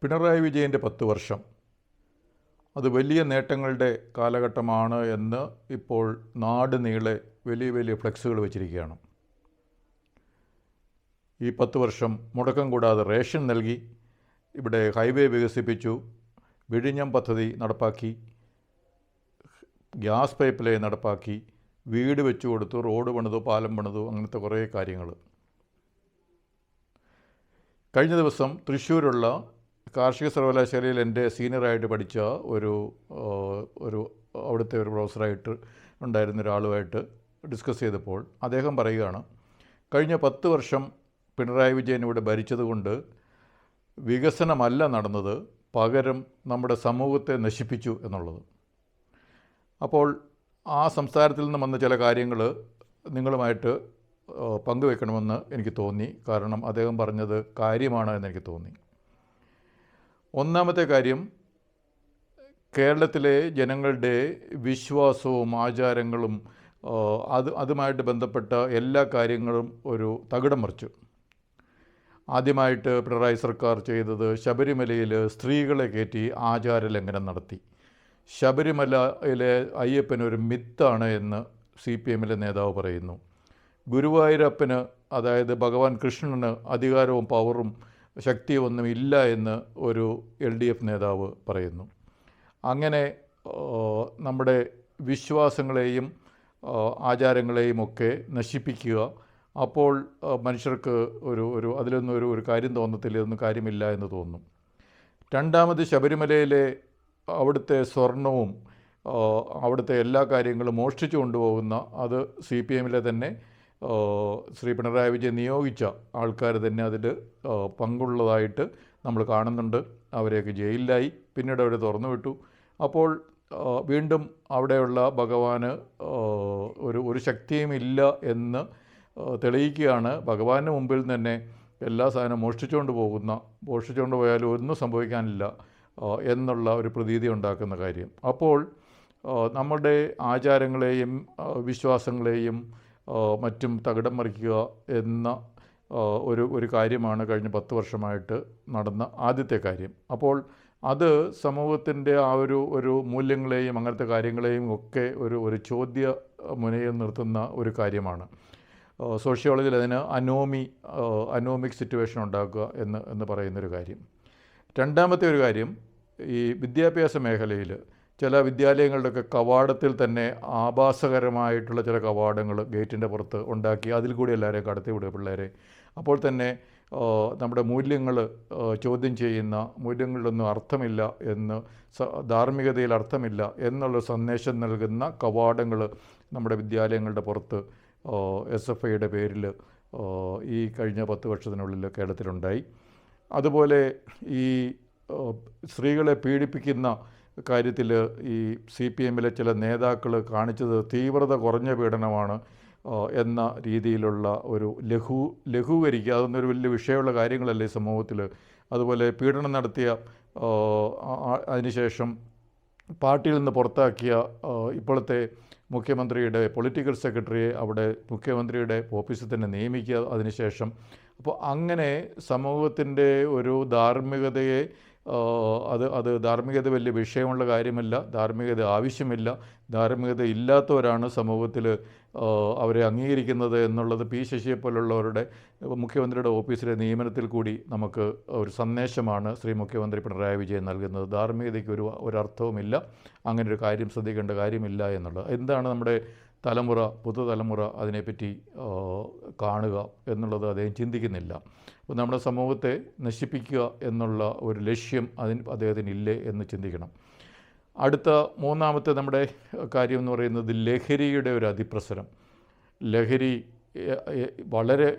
പിണറായി വിജയൻ്റെ 10 വർഷം അത് വലിയ നേട്ടങ്ങളുടെ കാലഘട്ടമാണ് എന്ന് ഇപ്പോൾ നാട് നീളെ വലിയ വലിയ ഫ്ലെക്സുകൾ വച്ചിരിക്കുകയാണ്. ഈ 10 വർഷം മുടക്കം കൂടാതെ റേഷൻ നൽകി, ഇവിടെ ഹൈവേ വികസിപ്പിച്ചു, വിഴിഞ്ഞം പദ്ധതി നടപ്പാക്കി, ഗ്യാസ് പൈപ്പ് ലൈൻ നടപ്പാക്കി, വീട് വെച്ചു കൊടുത്തു, റോഡ് പണിതു, പാലം പണിതു, അങ്ങനത്തെ കുറേ കാര്യങ്ങൾ. കഴിഞ്ഞ ദിവസം തൃശ്ശൂരുള്ള കാർഷിക സർവകലാശാലയിൽ എൻ്റെ സീനിയറായിട്ട് പഠിച്ച ഒരു അവിടുത്തെ ഒരു പ്രൊഫസറായിട്ട് ഉണ്ടായിരുന്ന ഒരാളുമായിട്ട് ഡിസ്കസ് ചെയ്തപ്പോൾ അദ്ദേഹം പറയുകയാണ്, കഴിഞ്ഞ 10 വർഷം പിണറായി വിജയൻ ഇവിടെ ഭരിച്ചതുകൊണ്ട് വികസനമല്ല നടന്നത്, പകരം നമ്മുടെ സമൂഹത്തെ നശിപ്പിച്ചു എന്നുള്ളത്. അപ്പോൾ ആ സംസാരത്തിൽ നിന്ന് വന്ന ചില കാര്യങ്ങൾ നിങ്ങളുമായിട്ട് പങ്കുവെക്കണമെന്ന് എനിക്ക് തോന്നി. കാരണം അദ്ദേഹം പറഞ്ഞത് കാര്യമാണ് എന്നെനിക്ക് തോന്നി. ഒന്നാമത്തെ കാര്യം, കേരളത്തിലെ ജനങ്ങളുടെ വിശ്വാസവും ആചാരങ്ങളും അതുമായിട്ട് ബന്ധപ്പെട്ട എല്ലാ കാര്യങ്ങളും ഒരു തകിടം മറിച്ചു. ആദ്യമായിട്ട് പിണറായി സർക്കാർ ചെയ്തത് ശബരിമലയിൽ സ്ത്രീകളെ കയറ്റി ആചാരലംഘനം നടത്തി. ശബരിമലയിലെ അയ്യപ്പൻ ഒരു മിത്താണ് എന്ന് CPMലെ നേതാവ് പറയുന്നു. ഗുരുവായൂരപ്പന്, അതായത് ഭഗവാൻ കൃഷ്ണന് അധികാരവും പവറും ശക്തിയൊന്നും ഇല്ല എന്ന് ഒരു LDF നേതാവ് പറയുന്നു. അങ്ങനെ നമ്മുടെ വിശ്വാസങ്ങളെയും ആചാരങ്ങളെയും ഒക്കെ നശിപ്പിക്കുക. അപ്പോൾ മനുഷ്യർക്ക് അതിലൊന്നും ഒരു കാര്യം തോന്നത്തില്ല, ഇതൊന്നും കാര്യമില്ല എന്ന് തോന്നും. രണ്ടാമത്, ശബരിമലയിലെ അവിടുത്തെ സ്വർണവും അവിടുത്തെ എല്ലാ കാര്യങ്ങളും മോഷ്ടിച്ചു കൊണ്ടുപോകുന്ന, അത് CPMലെ തന്നെ ശ്രീ പിണറായി വിജയൻ നിയോഗിച്ച ആൾക്കാർ തന്നെ അതിൽ പങ്കുള്ളതായിട്ട് നമ്മൾ കാണുന്നുണ്ട്. അവരെയൊക്കെ ജയിലിലായി, പിന്നീട് അവർ തുറന്നു വിട്ടു. അപ്പോൾ വീണ്ടും അവിടെയുള്ള ഭഗവാന് ഒരു ശക്തിയും ഇല്ല എന്ന് തെളിയിക്കുകയാണ്. ഭഗവാന് മുമ്പിൽ തന്നെ എല്ലാ സാധനവും മോഷ്ടിച്ചുകൊണ്ട് പോയാലും ഒന്നും സംഭവിക്കാനില്ല എന്നുള്ള ഒരു പ്രതീതി ഉണ്ടാക്കുന്ന കാര്യം. അപ്പോൾ നമ്മുടെ ആചാരങ്ങളെയും വിശ്വാസങ്ങളെയും മറ്റും തകിടം മറിക്കുക എന്ന ഒരു കാര്യമാണ് കഴിഞ്ഞ 10 വർഷമായിട്ട് നടന്ന ആദ്യത്തെ കാര്യം. അപ്പോൾ അത് സമൂഹത്തിൻ്റെ ആ ഒരു മൂല്യങ്ങളെയും അങ്ങനത്തെ കാര്യങ്ങളെയും ഒക്കെ ഒരു ചോദ്യ മുനയിൽ നിർത്തുന്ന ഒരു കാര്യമാണ്. സോഷ്യോളജിയിൽ അതിന് അനോമിക് സിറ്റുവേഷൻ ഉണ്ടാക്കുക എന്ന് പറയുന്നൊരു കാര്യം. രണ്ടാമത്തെ ഒരു കാര്യം, ഈ വിദ്യാഭ്യാസ മേഖലയിൽ ചില വിദ്യാലയങ്ങളുടെയൊക്കെ കവാടത്തിൽ തന്നെ ആഭാസകരമായിട്ടുള്ള ചില കവാടങ്ങൾ ഗേറ്റിൻ്റെ പുറത്ത് ഉണ്ടാക്കി അതിൽ കൂടി എല്ലാവരെയും കടത്തിവിടുക പിള്ളേരെ. അപ്പോൾ തന്നെ നമ്മുടെ മൂല്യങ്ങൾ ചോദ്യം ചെയ്യുന്ന, മൂല്യങ്ങളിലൊന്നും അർത്ഥമില്ല എന്ന്, ധാർമ്മികതയിൽ അർത്ഥമില്ല എന്നുള്ള സന്ദേശം നൽകുന്ന കവാടങ്ങൾ നമ്മുടെ വിദ്യാലയങ്ങളുടെ പുറത്ത് SFIയുടെ പേരിൽ ഈ കഴിഞ്ഞ 10 വർഷത്തിനുള്ളിൽ കേരളത്തിലുണ്ടായി. അതുപോലെ ഈ സ്ത്രീകളെ പീഡിപ്പിക്കുന്ന കാര്യത്തിൽ ഈ CPMലെ ചില നേതാക്കൾ കാണിച്ചത് തീവ്രത കുറഞ്ഞ പീഡനമാണ് എന്ന രീതിയിലുള്ള ഒരു ലഘൂകരിക്കുക. അതൊന്നൊരു വലിയ വിഷയമുള്ള കാര്യങ്ങളല്ലേ സമൂഹത്തിൽ. അതുപോലെ പീഡനം നടത്തിയ അതിനുശേഷം പാർട്ടിയിൽ നിന്ന് പുറത്താക്കിയ ഇപ്പോഴത്തെ മുഖ്യമന്ത്രിയുടെ പൊളിറ്റിക്കൽ സെക്രട്ടറിയെ അവിടെ മുഖ്യമന്ത്രിയുടെ ഓഫീസിൽ തന്നെ നിയമിക്കുക അതിനുശേഷം. അപ്പോൾ അങ്ങനെ സമൂഹത്തിൻ്റെ ഒരു ധാർമ്മികതയെ അത് ധാർമ്മികത വലിയ വിഷയമുള്ള കാര്യമല്ല, ധാർമ്മികത ആവശ്യമില്ല, ധാർമ്മികത ഇല്ലാത്തവരാണ് സമൂഹത്തിൽ അവരെ അംഗീകരിക്കുന്നത് എന്നുള്ളത് ശശിയെപ്പോലുള്ളവരുടെ മുഖ്യമന്ത്രിയുടെ ഓഫീസിലെ നിയമനത്തിൽ കൂടി നമുക്ക് ഒരു സന്ദേശമാണ് ശ്രീ മുഖ്യമന്ത്രി പിണറായി വിജയൻ നൽകുന്നത്. ധാർമ്മികതയ്ക്ക് ഒരർത്ഥവുമില്ല, അങ്ങനെ ഒരു കാര്യം ശ്രദ്ധിക്കേണ്ട കാര്യമില്ല എന്നുള്ളത്. എന്താണ് നമ്മുടെ പുതുതലമുറ അതിനെപ്പറ്റി കാണുക എന്നുള്ളത് അദ്ദേഹം ചിന്തിക്കുന്നില്ല. അപ്പോൾ നമ്മുടെ സമൂഹത്തെ നശിപ്പിക്കുക എന്നുള്ള ഒരു ലക്ഷ്യം അദ്ദേഹത്തിനില്ലേ എന്ന് ചിന്തിക്കണം. അടുത്ത മൂന്നാമത്തെ നമ്മുടെ കാര്യം എന്ന് പറയുന്നത് ലഹരിയുടെ ഒരു അതിപ്രസരം. ലഹരി വളരെ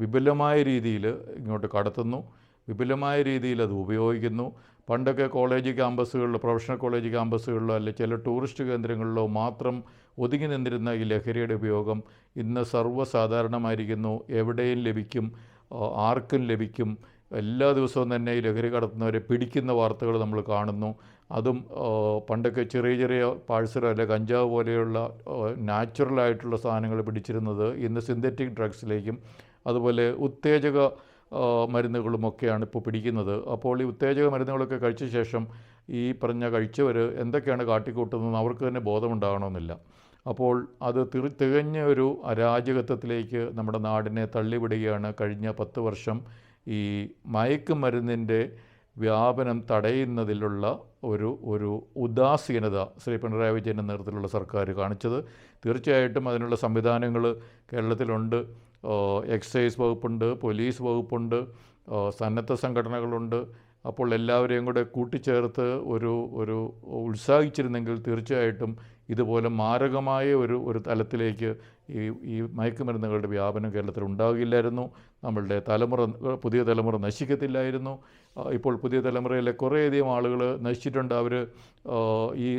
വിപുലമായ രീതിയിൽ ഇങ്ങോട്ട് കടത്തുന്നു, വിപുലമായ രീതിയിൽ അത് ഉപയോഗിക്കുന്നു. പണ്ടൊക്കെ കോളേജ് ക്യാമ്പസുകളിലോ പ്രൊഫഷണൽ കോളേജ് ക്യാമ്പസുകളിലോ അല്ലെങ്കിൽ ചില ടൂറിസ്റ്റ് കേന്ദ്രങ്ങളിലോ മാത്രം ഒതുങ്ങി നിന്നിരുന്ന ഈ ലഹരിയുടെ ഉപയോഗം ഇന്ന് സർവ്വസാധാരണമായിരിക്കുന്നു. എവിടെയും ലഭിക്കും, ആർക്കും ലഭിക്കും. എല്ലാ ദിവസവും തന്നെ ഈ ലഹരി കടത്തുന്നവരെ പിടിക്കുന്ന വാർത്തകൾ നമ്മൾ കാണുന്നു. അതും പണ്ടൊക്കെ ചെറിയ ചെറിയ പാഴ്സലോ അല്ലെ കഞ്ചാവ് പോലെയുള്ള നാച്ചുറലായിട്ടുള്ള സാധനങ്ങൾ പിടിച്ചിരുന്നത് ഇന്ന് സിന്തറ്റിക് ഡ്രഗ്സിലേക്കും അതുപോലെ ഉത്തേജക മരുന്നുകളുമൊക്കെയാണ് ഇപ്പോൾ പിടിക്കുന്നത്. അപ്പോൾ ഈ ഉത്തേജക മരുന്നുകളൊക്കെ കഴിച്ച ശേഷം ഈ കഴിച്ചവർ എന്തൊക്കെയാണ് കാട്ടിക്കൂട്ടുന്നതെന്ന് അവർക്ക് തന്നെ ബോധമുണ്ടാകണമെന്നില്ല. അപ്പോൾ അത് തികഞ്ഞ ഒരു അരാജകത്വത്തിലേക്ക് നമ്മുടെ നാടിനെ തള്ളിവിടുകയാണ് കഴിഞ്ഞ 10 വർഷം ഈ മയക്കുമരുന്നിൻ്റെ വ്യാപനം തടയുന്നതിലുള്ള ഒരു ഉദാസീനത ശ്രീ പിണറായി വിജയൻ്റെ നേതൃത്വത്തിലുള്ള സർക്കാർ കാണിച്ചത്. തീർച്ചയായിട്ടും അതിനുള്ള സംവിധാനങ്ങൾ കേരളത്തിലുണ്ട്. എക്സൈസ് വകുപ്പുണ്ട്, പോലീസ് വകുപ്പുണ്ട്, സന്നദ്ധ സംഘടനകളുണ്ട്. അപ്പോൾ എല്ലാവരെയും കൂടെ കൂട്ടിച്ചേർത്ത് ഒരു ഉത്സാഹിച്ചിരുന്നെങ്കിൽ തീർച്ചയായിട്ടും ഇതുപോലെ മാരകമായ ഒരു തലത്തിലേക്ക് ഈ മയക്കുമരുന്നുകളുടെ വ്യാപനം കേരളത്തിൽ ഉണ്ടാകില്ലായിരുന്നു. നമ്മളുടെ പുതിയ തലമുറ നശിക്കത്തില്ലായിരുന്നു. ഇപ്പോൾ പുതിയ തലമുറയിലെ കുറേയധികം ആളുകൾ നശിച്ചിട്ടുണ്ട്. അവർ ഈ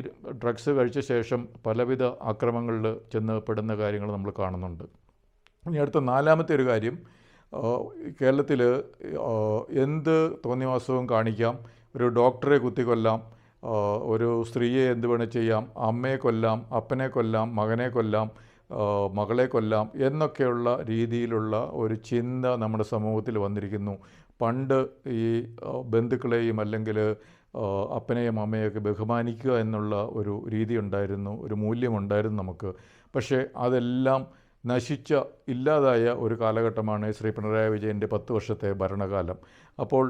ഡ്രഗ്സ് കഴിച്ച ശേഷം പലവിധ ആക്രമണങ്ങളിൽ ചെന്ന് പെടുന്ന കാര്യങ്ങൾ നമ്മൾ കാണുന്നുണ്ട്. ഇനി അടുത്ത 4-മത്തെ ഒരു കാര്യം, കേരളത്തിൽ എന്ത് തോന്നിവാസവും കാണിക്കാം. ഒരു ഡോക്ടറെ കുത്തിക്കൊല്ലാം, ഒരു സ്ത്രീയെ എന്ത് വേണേൽ ചെയ്യാം, അമ്മയെ കൊല്ലാം, അപ്പനെ കൊല്ലാം, മകനെ കൊല്ലാം, മകളെ കൊല്ലാം എന്നൊക്കെയുള്ള രീതിയിലുള്ള ഒരു ചിന്ത നമ്മുടെ സമൂഹത്തിൽ വന്നിരിക്കുന്നു. പണ്ട് ഈ ബന്ധുക്കളെയും അല്ലെങ്കിൽ അപ്പനെയും അമ്മയൊക്കെ ബഹുമാനിക്കുക എന്നുള്ള ഒരു രീതി ഉണ്ടായിരുന്നു, ഒരു മൂല്യമുണ്ടായിരുന്നു നമുക്ക്. പക്ഷേ അതെല്ലാം ഇല്ലാതായ ഒരു കാലഘട്ടമാണ് ശ്രീ പിണറായി വിജയൻ്റെ 10 വർഷത്തെ ഭരണകാലം. അപ്പോൾ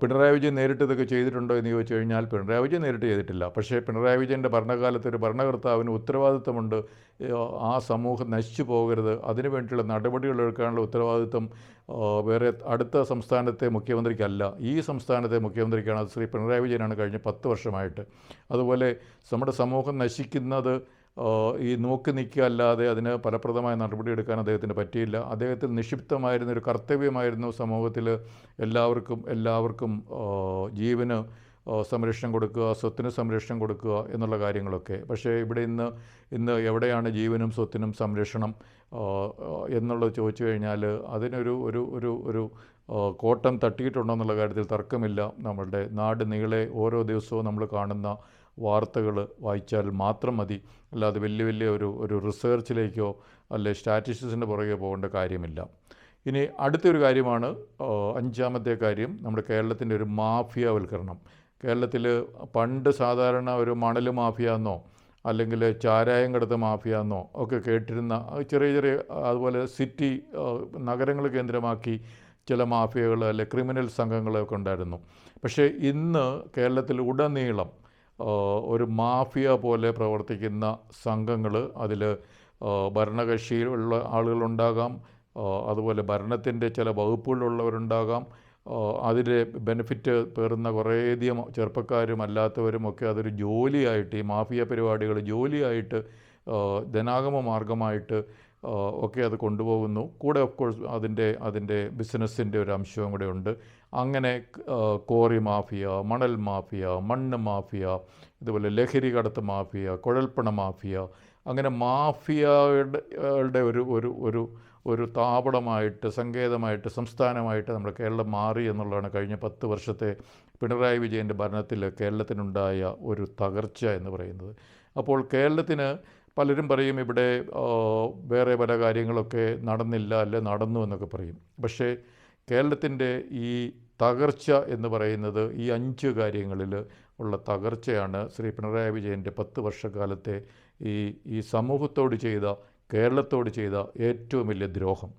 പിണറായി വിജയൻ നേരിട്ട് ഇതൊക്കെ ചെയ്തിട്ടുണ്ടോ എന്ന് ചോദിച്ചു കഴിഞ്ഞാൽ പിണറായി വിജയൻ നേരിട്ട് ചെയ്തിട്ടില്ല. പക്ഷേ പിണറായി വിജയൻ്റെ ഭരണകാലത്ത് ഒരു ഭരണകർത്താവിന് ഉത്തരവാദിത്തമുണ്ട്. ആ സമൂഹം നശിച്ചു പോകരുത്, അതിനു വേണ്ടിയുള്ള നടപടികൾ എടുക്കാനുള്ള ഉത്തരവാദിത്തം വേറെ അടുത്ത സംസ്ഥാനത്തെ മുഖ്യമന്ത്രിക്കല്ല, ഈ സംസ്ഥാനത്തെ മുഖ്യമന്ത്രിക്കാണ്. അത് ശ്രീ പിണറായി വിജയനാണ് കഴിഞ്ഞ 10 വർഷമായിട്ട്. അതുപോലെ നമ്മുടെ സമൂഹം നശിക്കുന്നത് ഈ നോക്കി നിൽക്കുക അല്ലാതെ അതിന് ഫലപ്രദമായ നടപടിയെടുക്കാൻ അദ്ദേഹത്തിന് പറ്റിയില്ല. അദ്ദേഹത്തിന് നിക്ഷിപ്തമായിരുന്ന ഒരു കർത്തവ്യമായിരുന്നു സമൂഹത്തിൽ എല്ലാവർക്കും ജീവന് സംരക്ഷണം കൊടുക്കുക, സ്വത്തിന് സംരക്ഷണം കൊടുക്കുക എന്നുള്ള കാര്യങ്ങളൊക്കെ. പക്ഷേ ഇവിടെ ഇന്ന് എവിടെയാണ് ജീവനും സ്വത്തിനും സംരക്ഷണം എന്നുള്ളത് ചോദിച്ചു കഴിഞ്ഞാൽ അതിനൊരു ഒരു കോട്ടം തട്ടിയിട്ടുണ്ടോ എന്നുള്ള കാര്യത്തിൽ തർക്കമില്ല. നമ്മളുടെ നാട് നീളെ ഓരോ ദിവസവും നമ്മൾ കാണുന്ന വാർത്തകൾ വായിച്ചാൽ മാത്രം മതി. അല്ലാതെ വലിയ ഒരു റിസർച്ചിലേക്കോ അല്ലെ സ്റ്റാറ്റിസ്റ്റിക്സിൻ്റെ പുറകെ പോകേണ്ട കാര്യമില്ല. ഇനി അടുത്തൊരു കാര്യമാണ് 5-മത്തെ കാര്യം, നമ്മുടെ കേരളത്തിൻ്റെ ഒരു മാഫിയാവൽക്കരണം. കേരളത്തിൽ പണ്ട് സാധാരണ ഒരു മണൽ മാഫിയ എന്നോ അല്ലെങ്കിൽ ചാരായം കടത്ത മാഫിയ എന്നോ ഒക്കെ കേട്ടിരുന്ന ചെറിയ അതുപോലെ സിറ്റി നഗരങ്ങൾ കേന്ദ്രമാക്കി ചില മാഫിയകൾ അല്ലെ ക്രിമിനൽ സംഘങ്ങളൊക്കെ ഉണ്ടായിരുന്നു. പക്ഷേ ഇന്ന് കേരളത്തിൽ ഉടനീളം ഒരു മാഫിയ പോലെ പ്രവർത്തിക്കുന്ന സംഘങ്ങൾ, അതിൽ ഭരണകക്ഷിയിലുള്ള ആളുകളുണ്ടാകാം, അതുപോലെ ഭരണത്തിൻ്റെ ചില വകുപ്പുകളുള്ളവരുണ്ടാകാം, അതിലെ ബെനിഫിറ്റ് പേറുന്ന കുറേയധികം ചെറുപ്പക്കാരും അല്ലാത്തവരും ഒക്കെ അതൊരു ജോലിയായിട്ട്, ഈ മാഫിയ പരിപാടികൾ ജോലിയായിട്ട് ധനാഗമ മാർഗമായിട്ട് ഒക്കെ അത് കൊണ്ടുപോകുന്നു. കൂടെ ഓഫ് കോഴ്സ് അതിൻ്റെ ബിസിനസ്സിൻ്റെ ഒരു അംശവും കൂടെ ഉണ്ട്. അങ്ങനെ കോറി മാഫിയ, മണൽ മാഫിയ, മണ്ണ് മാഫിയ, ഇതുപോലെ ലഹരി കടത്ത് മാഫിയ, കുഴൽപ്പണ മാഫിയ, അങ്ങനെ മാഫിയയുടെ ഒരു താവളമായിട്ട്, സങ്കേതമായിട്ട്, സംസ്ഥാനമായിട്ട് നമ്മുടെ കേരളം മാറി എന്നുള്ളതാണ് കഴിഞ്ഞ 10 വർഷത്തെ പിണറായി വിജയൻ്റെ ഭരണത്തിൽ കേരളത്തിനുണ്ടായ ഒരു തകർച്ച എന്ന് പറയുന്നത്. അപ്പോൾ കേരളത്തിന് പലരും പറയും ഇവിടെ വേറെ പല കാര്യങ്ങളൊക്കെ നടന്നില്ല, അല്ലെ നടന്നു എന്നൊക്കെ പറയും. പക്ഷേ കേരളത്തിൻ്റെ ഈ തകർച്ച എന്ന് പറയുന്നത് ഈ 5 കാര്യങ്ങളിൽ ഉള്ള തകർച്ചയാണ് ശ്രീ പിണറായി വിജയൻ്റെ 10 വർഷക്കാലത്തെ ഈ സമൂഹത്തോട് ചെയ്ത, കേരളത്തോട് ചെയ്ത ഏറ്റവും വലിയ ദ്രോഹം.